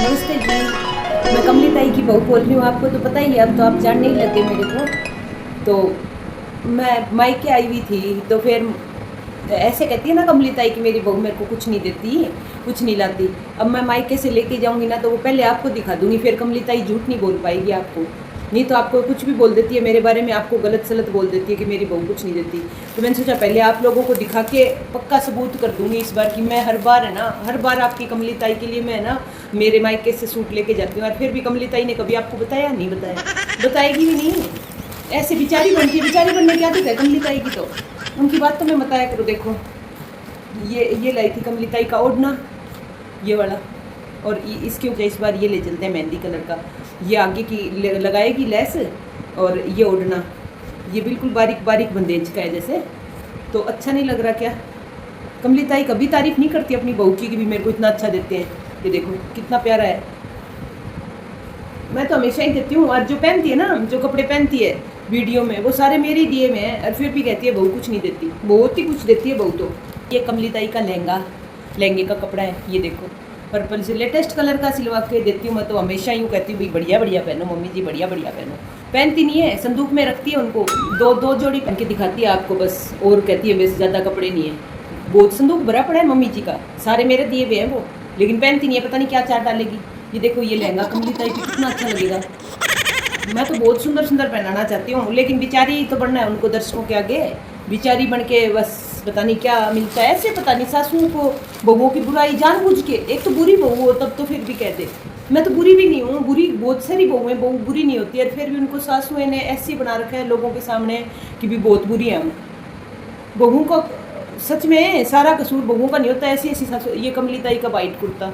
नमस्ते जी। मैं कमली ताई की बहू बोल रही हूँ। आपको तो पता ही है, अब तो आप जानने ही लगे मेरे को। तो मैं मायके आई हुई थी, तो फिर ऐसे कहती है ना कमली ताई कि मेरी बहू मेरे को कुछ नहीं देती, कुछ नहीं लाती। अब मैं मायके से लेके जाऊंगी ना, तो वो पहले आपको दिखा दूंगी, फिर कमली ताई झूठ नहीं बोल पाएगी आपको। नहीं तो आपको कुछ भी बोल देती है मेरे बारे में, आपको गलत सलत बोल देती है कि मेरी बहू कुछ नहीं देती। तो मैंने सोचा पहले आप लोगों को दिखा के पक्का सबूत कर दूंगी इस बार कि मैं हर बार है ना, हर बार आपकी कमली ताई के लिए मैं ना मेरे मायके से सूट लेके जाती हूँ। और फिर भी कमली ताई ने कभी आपको बताया नहीं, बताएगी भी नहीं। ऐसे बिचारी बनती है, बिचारी बनने की आदत है कमली ताई की। तो उनकी बात तो मैं बताया करो। देखो ये लाई थी कमली ताई का ओढ़ना, ये वाला। और इसके ऊपर इस बार ये ले चलते हैं मेहंदी कलर का। ये आगे की लगाएगी लेस, और ये ओढ़ना ये बिल्कुल बारीक बारीक बंदेज का है जैसे। तो अच्छा नहीं लग रहा क्या? कमली ताई कभी तारीफ नहीं करती अपनी बहू की कि भी मेरे को इतना अच्छा देते हैं। ये देखो कितना प्यारा है। मैं तो हमेशा ही देती हूँ। और जो पहनती है ना, जो कपड़े पहनती है वीडियो में, वो सारे मेरे ही दिए हुए हैं। और फिर भी कहती है बहू कुछ नहीं देती। बहुत ही कुछ देती है बहू तो। ये कमली ताई का लहंगा, लहंगे का कपड़ा है, ये देखो पर्पल से लेटेस्ट कलर का सिलवा के देती हूँ। मैं तो हमेशा यूँ कहती हूँ भाई बढ़िया बढ़िया पहनो मम्मी जी, बढ़िया बढ़िया पहनो। पहनती नहीं है, संदूक में रखती है उनको। दो दो जोड़ी पहन के दिखाती है आपको बस, और कहती है वैसे ज़्यादा कपड़े नहीं है। बहुत संदूक भरा पड़ा है मम्मी जी का, सारे मेरे दिए हुए हैं वो, लेकिन पहनती नहीं है। पता नहीं क्या चार डालेगी। ये देखो ये लहंगा कमली ताई को कितना अच्छा लगेगा। मैं तो बहुत सुंदर सुंदर पहनाना चाहती हूँ, लेकिन बेचारी तो बनना है उनको दर्शकों के आगे। बेचारी बन के बस पता नहीं क्या मिलता है ऐसे। पता नहीं सासुओं को बहुओं की बुराई जानबूझ के, एक तो बुरी बहू हो तब तो फिर भी कह दे। मैं तो बुरी भी नहीं हूँ, बुरी बहुत सारी बहुएं बहू बुरी नहीं होती है, फिर भी उनको सासुएं ने ऐसे बना रखा है लोगों के सामने कि भी बहुत बुरी है हम। बहुओं को सच में सारा कसूर बहुओं का नहीं होता। ऐसी ऐसी सासु। ये कमली ताई का वाइट कुर्ता,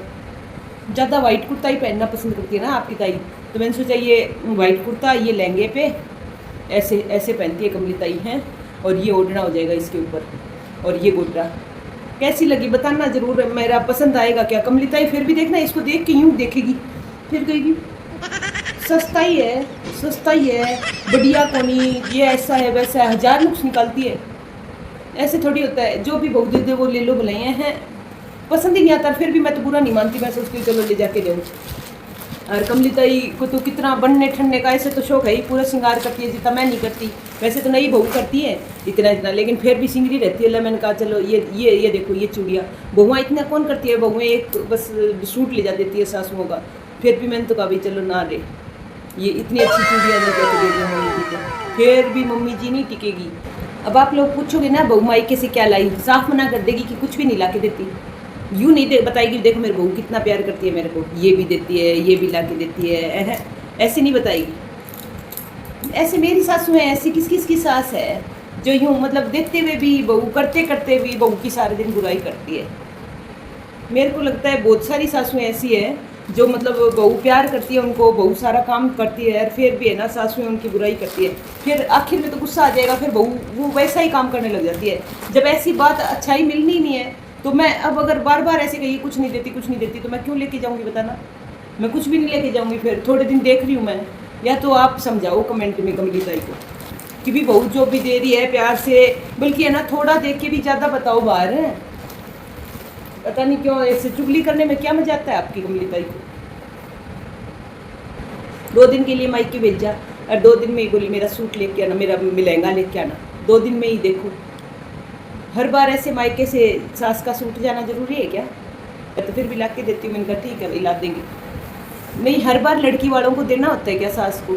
ज़्यादा वाइट कुर्ता ही पहनना पसंद करती है ना आपकी ताई। तो मैंने सोचा ये वाइट कुर्ता ये लहंगे पे ऐसे ऐसे पहनती है कमली ताई हैं। और ये ओढ़ना हो जाएगा इसके ऊपर, और ये गोटा। कैसी लगी बताना ज़रूर, मेरा पसंद आएगा क्या? कमली ताई फिर भी देखना, इसको देख के यूँ देखेगी, फिर कहेगी सस्ता ही है, सस्ता ही है, बढ़िया कोनी, ये ऐसा है वैसा है, हज़ार नुक्स निकालती है। ऐसे थोड़ी होता है, जो भी बहू दे दे वो ले लो बुलाइए हैं। पसंद ही नहीं आता, फिर भी मैं तो बुरा नहीं मानती, मैं सोचती हूँ चलो ले जाके जाऊँ। और कमली ताई को तो कितना बनने ठंडने का ऐसे तो शौक है ही, पूरा श्रृंगार करती है जितना मैं नहीं करती। वैसे तो नई बहू करती है इतना इतना, लेकिन फिर भी सिंगरी रहती है। मैंने कहा चलो ये देखो ये चूड़ियाँ। बहुआँ इतना कौन करती है? बहुएँ एक बस सूट ले जा देती है सासुओं का। फिर भी मैंने तो कहा भाई चलो ना रे, ये इतनी अच्छी चूड़ियाँ नहीं कहते दे दी मम्मी जी को, फिर भी मम्मी जी नहीं टिकेगी। अब आप लोग पूछोगे ना बहू मायके से क्या लाई, साफ मना कर देगी कि कुछ भी नहीं ला के देती। यूँ नहीं बताएगी देखो मेरे बहू कितना प्यार करती है मेरे को, ये भी देती है, ये भी ला के देती है, ऐसे नहीं बताएगी। ऐसे मेरी सासू है, ऐसी किस किस की सास है जो यूँ मतलब देते हुए भी बहू, करते करते भी बहू की सारे दिन बुराई करती है। मेरे को लगता है बहुत सारी सासुएं ऐसी है जो मतलब बहू प्यार करती है उनको, बहू सारा काम करती है, और फिर भी है ना सासुएं उनकी बुराई करती है। फिर आखिर में तो गुस्सा आ जाएगा, फिर बहू वो वैसा ही काम करने लग जाती है। जब ऐसी बात अच्छाई मिलनी नहीं है तो मैं अब अगर बार बार ऐसे कही कुछ नहीं देती कुछ नहीं देती, तो मैं क्यों लेके जाऊँगी बताना? मैं कुछ भी नहीं लेके जाऊँगी। फिर थोड़े दिन देख रही हूँ मैं, या तो आप समझाओ कमेंट में कमली ताई को कि भी बहू जो भी दे रही है प्यार से, बल्कि है ना थोड़ा देख के भी ज़्यादा बताओ बाहर है। पता नहीं क्यों ऐसे चुगली करने में क्या मजा आता है आपकी कमली ताई को। 2 दिन के लिए मायके भेजा, और 2 दिन में ही बोली मेरा सूट लेके आना, मेरा लहंगा लेके आना। 2 दिन में ही देखो, हर बार ऐसे मायके से सास का सूट जाना जरूरी है क्या? तो फिर भी ला के देती हूँ। मैंने कहा ठीक है ला देंगे। नहीं, हर बार लड़की वालों को देना होता है क्या सास को?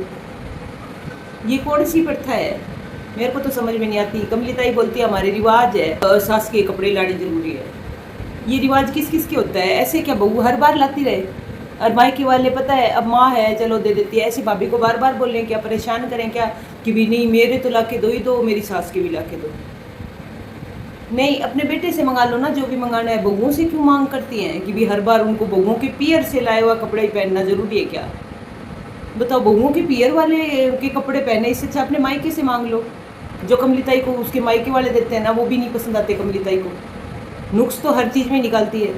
ये कौन सी प्रथा है? मेरे को तो समझ में नहीं आती। कमली ताई बोलती है हमारे रिवाज है सास के कपड़े लाने जरूरी है। ये रिवाज किस किस के होता है? ऐसे क्या बहू हर बार लाती रहे? और मायके वाले पता है अब माँ है चलो दे देती है, ऐसी भाभी को बार बार बोलें क्या, परेशान करें क्या कि भी नहीं मेरे तो ला के दो ही दो, मेरी सास के भी ला के दो। नहीं, अपने बेटे से मंगा लो ना जो भी मंगाना है। बहुओं से क्यों मांग करती हैं कि भी हर बार उनको बहुओं के पियर से लाया हुआ कपड़ा ही पहनना जरूरी है क्या? बताओ, बहुओं के पियर वाले के कपड़े पहने, इससे अच्छा अपने मायके से मांग लो। जो कमली ताई को उसके मायके वाले देते हैं ना, वो भी नहीं पसंद आते कमली ताई को। नुक्स तो हर चीज़ में निकालती है।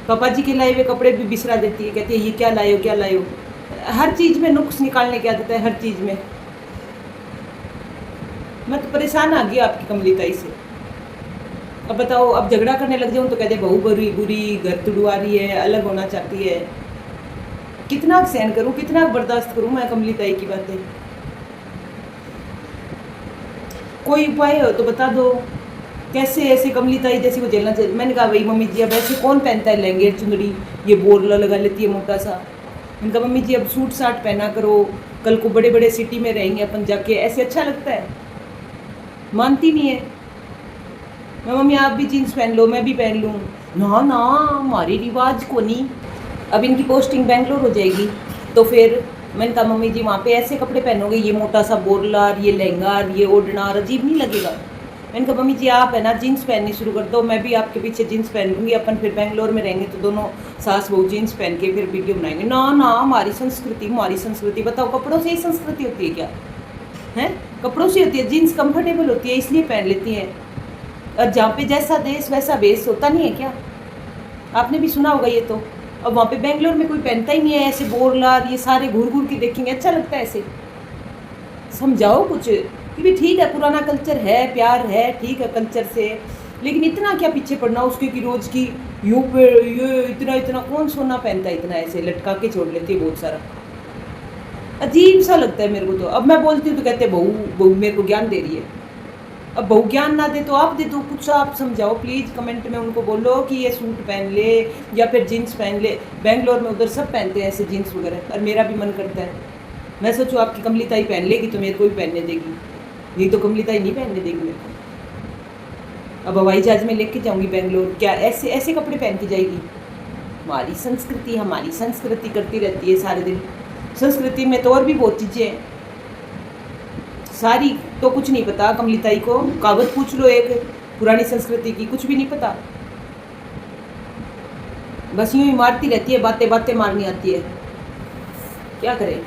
पापा जी के लाए हुए कपड़े भी बिसरा देती है, कहती है ये क्या लाए हो क्या लाए हो। हर चीज़ में नुक्स निकालने की आदत है, हर चीज़ में। मैं तो परेशान आ गई आपकी कमली ताई से। अब बताओ, अब झगड़ा करने लग जाऊँ तो कहते बहू बुरी बुरी, घर तुड़वा रही है, अलग होना चाहती है। कितना सहन करूँ, कितना बर्दाश्त करूँ मैं कमली ताई की बातें। कोई उपाय हो तो बता दो, कैसे ऐसे कमली ताई जैसी को झेलना चाहिए। मैंने कहा भाई मम्मी जी अब ऐसे कौन पहनता है लहंगे चुंदड़ी, ये बोरला लगा लेती है मोटा सा। मैंने कहा मम्मी जी अब सूट साट पहना करो, कल को बड़े बड़े सिटी में रहेंगे अपन जाके, ऐसे अच्छा लगता है। मानती नहीं है। मैं मम्मी आप भी जीन्स पहन लो, मैं भी पहन लूँ। ना ना, हमारी रिवाज को नहीं। अब इनकी पोस्टिंग बेंगलोर हो जाएगी तो फिर मैंने कहा मम्मी जी वहाँ पे ऐसे कपड़े पहनोगे, ये मोटा सा बोरला, ये लहंगा, ये ओढ़ना, अजीब नहीं लगेगा। मैंने कहा मम्मी जी आप है ना जीन्स पहननी शुरू कर दो, मैं भी आपके पीछे जीन्स पहन लूँगी, अपन फिर बेंगलोर में रहेंगे तो दोनों सास बहू जीन्स पहन के फिर वीडियो बनाएंगे। ना ना, हमारी संस्कृति, हमारी संस्कृति। बताओ कपड़ों से ही संस्कृति होती है क्या? हैं, कपड़ों से होती है। जीन्स कंफर्टेबल होती है इसलिए पहन लेती हैं, और जहाँ पे जैसा देश वैसा बेस होता नहीं है क्या? आपने भी सुना होगा ये तो। अब वहाँ पे बेंगलोर में कोई पहनता ही नहीं है ऐसे बोरला, ये सारे घूर घूर के देखेंगे, अच्छा लगता है ऐसे। समझाओ कुछ कि भी ठीक है, पुराना कल्चर है, प्यार है, ठीक है कल्चर से, लेकिन इतना क्या पीछे पड़ना उसके कि रोज की यूँ पे ये इतना इतना कौन सोना पहनता है, इतना ऐसे लटका के छोड़ लेती है बहुत सारा। अजीब सा लगता है मेरे को तो। अब मैं बोलती हूँ तो कहते हैं बहू बहू मेरे को ज्ञान दे रही है। अब बहू ज्ञान ना दे तो आप दे दो, कुछ आप समझाओ प्लीज़। कमेंट में उनको बोलो कि ये सूट पहन ले या फिर जीन्स पहन ले। बेंगलोर में उधर सब पहनते हैं ऐसे जीन्स वगैरह, और मेरा भी मन करता है। मैं सोचूं आपकी कमली ताई पहन लेगी तो मेरे को भी पहनने देगी, नहीं तो कमली ताई नहीं पहनने देगी मेरे को। अब हवाई जहाज में लेके जाऊंगी बेंगलोर, क्या ऐसे ऐसे कपड़े पहन के जाएगी? हमारी संस्कृति करती रहती है सारे दिन। संस्कृति में तो और भी बहुत चीज़ें हैं, सारी तो कुछ नहीं पता कमली ताई को। कहावत पूछ लो एक पुरानी संस्कृति की, कुछ भी नहीं पता। बस यूं ही मारती रहती है, बातें बातें मारनी आती है, क्या करें।